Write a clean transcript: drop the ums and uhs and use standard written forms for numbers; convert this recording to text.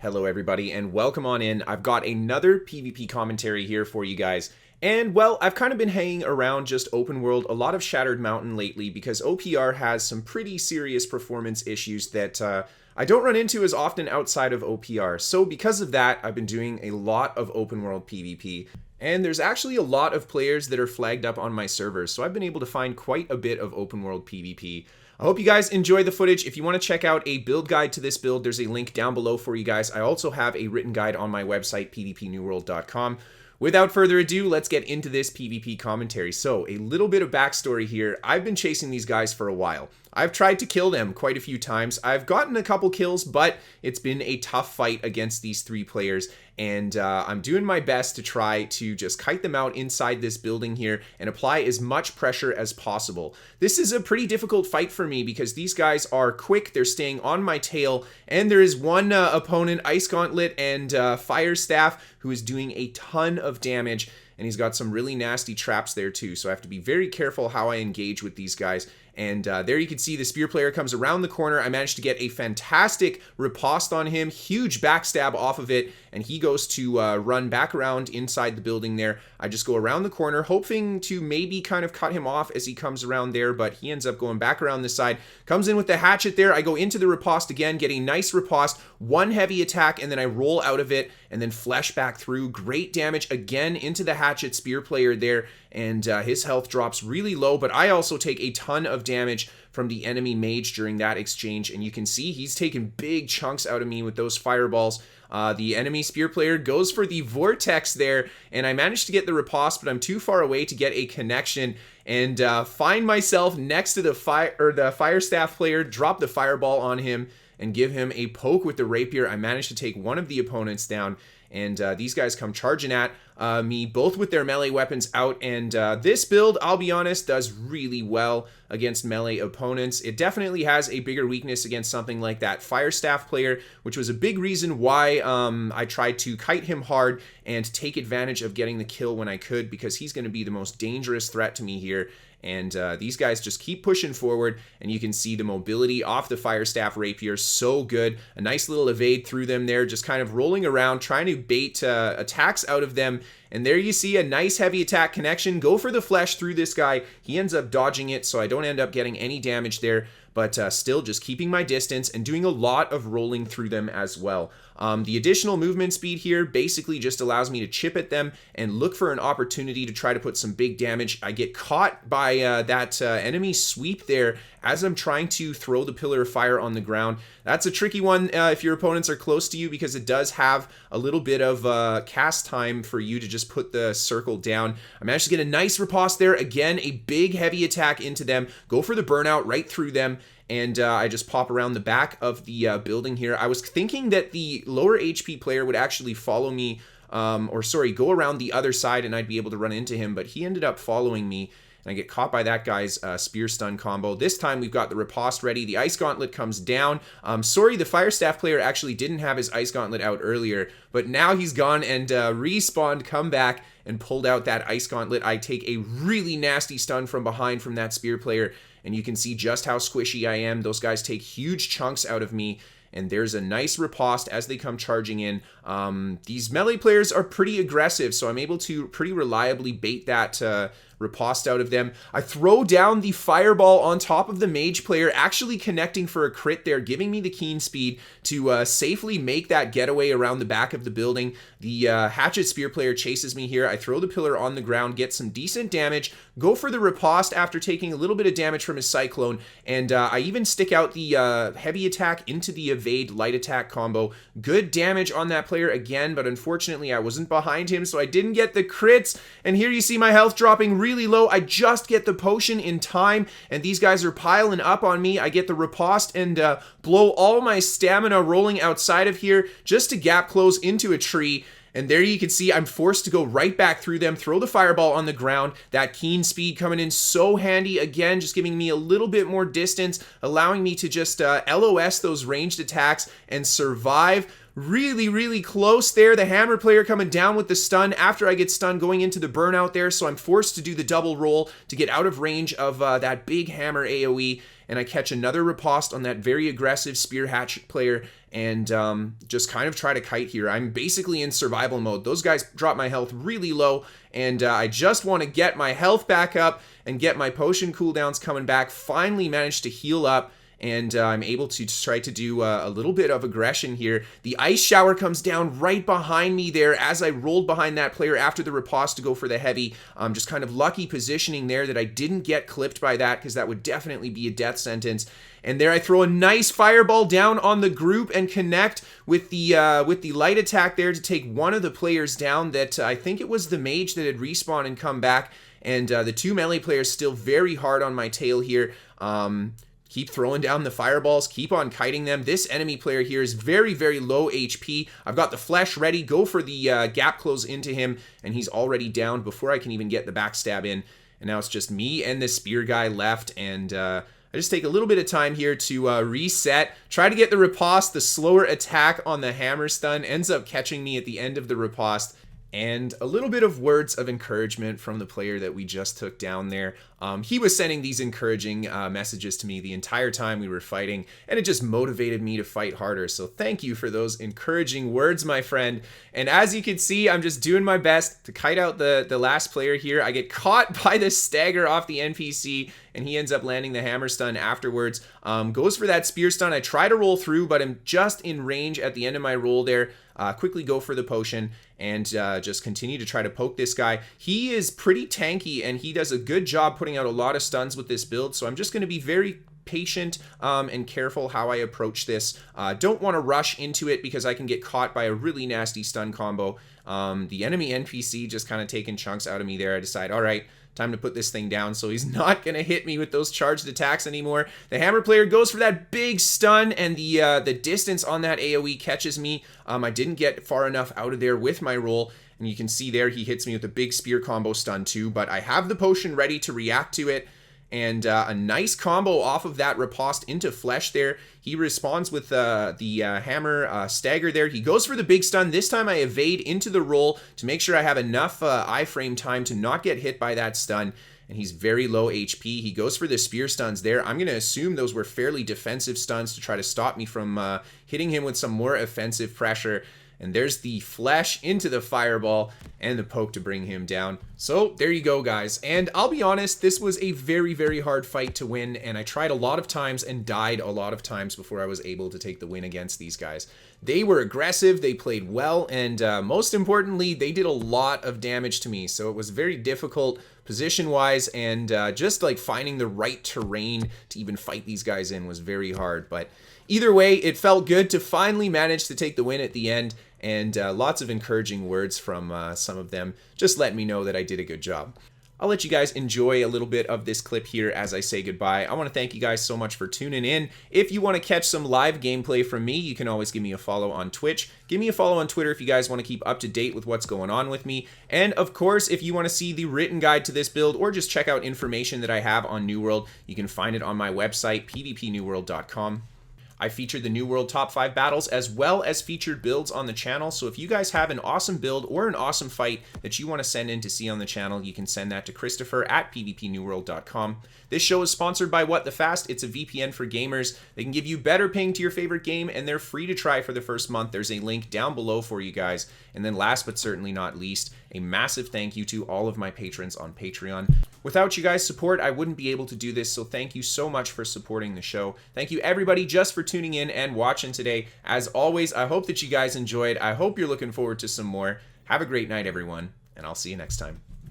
Hello everybody and welcome on in. I've got another PvP commentary here for you guys. And well, I've kind of been hanging around just open world, a lot of Shattered Mountain lately because OPR has some pretty serious performance issues that I don't run into as often outside of OPR. So because of that, I've been doing a lot of open world PvP. And there's actually a lot of players that are flagged up on my servers, so I've been able to find quite a bit of open world PvP. I hope you guys enjoy the footage. If you want to check out a build guide to this build, there's a link down below for you guys. I also have a written guide on my website, pvpnewworld.com. Without further ado, let's get into this PvP commentary. So, a little bit of backstory here. I've been chasing these guys for a while. I've tried to kill them quite a few times. I've gotten a couple kills, but it's been a tough fight against these three players, and I'm doing my best to try to just kite them out inside this building here and apply as much pressure as possible. This is a pretty difficult fight for me because these guys are quick, they're staying on my tail, and there is one opponent, Ice Gauntlet and Fire Staff, who is doing a ton of damage, and he's got some really nasty traps there too, so I have to be very careful how I engage with these guys. And there you can see the spear player comes around the corner. I managed to get a fantastic riposte on him, huge backstab off of it, and he goes to run back around inside the building there. I just go around the corner, hoping to maybe kind of cut him off as he comes around there, but he ends up going back around this side, comes in with the hatchet there. I go into the riposte again, get a nice riposte, one heavy attack, and then I roll out of it, and then flesh back through. Great damage again into the hatchet spear player there, and his health drops really low, but I also take a ton of damage from the enemy mage during that exchange, and you can see he's taking big chunks out of me with those fireballs. The enemy spear player goes for the vortex there, and I managed to get the riposte, but I'm too far away to get a connection, and find myself next to the fire staff player, drop the fireball on him, and give him a poke with the rapier. I managed to take one of the opponents down, and these guys come charging at me, both with their melee weapons out, and this build, I'll be honest, does really well against melee opponents. It definitely has a bigger weakness against something like that Fire Staff player, which was a big reason why I tried to kite him hard and take advantage of getting the kill when I could, because he's going to be the most dangerous threat to me here. And these guys just keep pushing forward, and you can see the mobility off the Fire Staff Rapier, so good. A nice little evade through them there, just kind of rolling around, trying to bait attacks out of them. And there you see a nice heavy attack connection. Go for the flesh through this guy. He ends up dodging it, so I don't end up getting any damage there, but still just keeping my distance and doing a lot of rolling through them as well. The additional movement speed here basically just allows me to chip at them and look for an opportunity to try to put some big damage. I get caught by that enemy sweep there as I'm trying to throw the pillar of fire on the ground. That's a tricky one if your opponents are close to you, because it does have a little bit of cast time for you to just put the circle down. I managed to get a nice riposte there. Again, a big heavy attack into them. Go for the burnout right through them. And I just pop around the back of the building here. I was thinking that the lower HP player would actually follow me, go around the other side and I'd be able to run into him, but he ended up following me, and I get caught by that guy's spear stun combo. This time we've got the riposte ready. The Ice Gauntlet comes down. The Fire Staff player actually didn't have his Ice Gauntlet out earlier, but now he's gone and respawned, come back, and pulled out that Ice Gauntlet. I take a really nasty stun from behind from that spear player, and you can see just how squishy I am. Those guys take huge chunks out of me, and there's a nice riposte as they come charging in. These melee players are pretty aggressive, so I'm able to pretty reliably bait that riposte out of them. I throw down the fireball on top of the mage player, actually connecting for a crit there, giving me the keen speed to safely make that getaway around the back of the building. The hatchet spear player chases me here. I throw the pillar on the ground, get some decent damage, go for the riposte after taking a little bit of damage from his cyclone, and I even stick out the heavy attack into the evade light attack combo. Good damage on that player again, but unfortunately I wasn't behind him, so I didn't get the crits, and here you see my health dropping really low. I just get the potion in time, and these guys are piling up on me. I get the riposte and blow all my stamina rolling outside of here just to gap close into a tree. And there you can see I'm forced to go right back through them, throw the fireball on the ground. That keen speed coming in so handy, again, just giving me a little bit more distance, allowing me to just LOS those ranged attacks and survive. Really, really close there. The hammer player coming down with the stun after I get stunned going into the burnout there, so I'm forced to do the double roll to get out of range of that big hammer AoE. and I catch another riposte on that very aggressive spear hatchet player, and just kind of try to kite here. I'm basically in survival mode. Those guys drop my health really low, and I just want to get my health back up and get my potion cooldowns coming back. Finally managed to heal up, and I'm able to try to do a little bit of aggression here. The ice shower comes down right behind me there as I rolled behind that player after the riposte to go for the heavy. Just kind of lucky positioning there that I didn't get clipped by that, because that would definitely be a death sentence. And there I throw a nice fireball down on the group and connect with the light attack there to take one of the players down that I think it was the mage that had respawned and come back. And the two melee players still very hard on my tail here. Keep throwing down the fireballs, keep on kiting them. This enemy player here is very, very low HP. I've got the flesh ready, go for the gap close into him, and he's already down before I can even get the backstab in. And now it's just me and the spear guy left, and I just take a little bit of time here to reset, try to get the riposte. The slower attack on the hammer stun ends up catching me at the end of the riposte. And a little bit of words of encouragement from the player that we just took down there. He was sending these encouraging messages to me the entire time we were fighting, and it just motivated me to fight harder. So thank you for those encouraging words, my friend. And as you can see, I'm just doing my best to kite out the last player here. I get caught by the stagger off the NPC, and he ends up landing the hammer stun afterwards. Goes for that spear stun. I try to roll through, but I'm just in range at the end of my roll there. Quickly go for the potion and just continue to try to poke this guy. He is pretty tanky, and he does a good job putting out a lot of stuns with this build, so I'm just going to be very patient and careful how I approach this. Don't want to rush into it because I can get caught by a really nasty stun combo. The enemy NPC just kind of taking chunks out of me there. I decide, all right, time to put this thing down, so he's not going to hit me with those charged attacks anymore. The hammer player goes for that big stun, and the distance on that AoE catches me. I didn't get far enough out of there with my roll, and you can see there he hits me with a big spear combo stun too, but I have the potion ready to react to it. And a nice combo off of that riposte into flesh there. He responds with the hammer stagger there. He goes for the big stun. This time I evade into the roll to make sure I have enough iframe time to not get hit by that stun. And he's very low HP. He goes for the spear stuns there. I'm going to assume those were fairly defensive stuns to try to stop me from hitting him with some more offensive pressure. And there's the flesh into the fireball and the poke to bring him down. So there you go, guys. And I'll be honest, this was a very, very hard fight to win, and I tried a lot of times and died a lot of times before I was able to take the win against these guys. They were aggressive, they played well, and most importantly, they did a lot of damage to me. So it was very difficult position-wise, and just like finding the right terrain to even fight these guys in was very hard. But either way, it felt good to finally manage to take the win at the end, and lots of encouraging words from some of them just let me know that I did a good job. I'll let you guys enjoy a little bit of this clip here as I say goodbye. I want to thank you guys so much for tuning in. If you want to catch some live gameplay from me, you can always give me a follow on Twitch. Give me a follow on Twitter if you guys want to keep up to date with what's going on with me. And of course, if you want to see the written guide to this build or just check out information that I have on New World, you can find it on my website, pvpnewworld.com. I featured the New World Top 5 battles as well as featured builds on the channel, so if you guys have an awesome build or an awesome fight that you want to send in to see on the channel, you can send that to Kristofer at pvpnewworld.com. This show is sponsored by What the Fast. It's a VPN for gamers. They can give you better ping to your favorite game, and they're free to try for the first month. There's a link down below for you guys. And then last but certainly not least, a massive thank you to all of my patrons on Patreon. Without you guys' support, I wouldn't be able to do this, so thank you so much for supporting the show. Thank you everybody just for tuning in and watching today. As always, I hope that you guys enjoyed. I hope you're looking forward to some more. Have a great night, everyone, and I'll see you next time.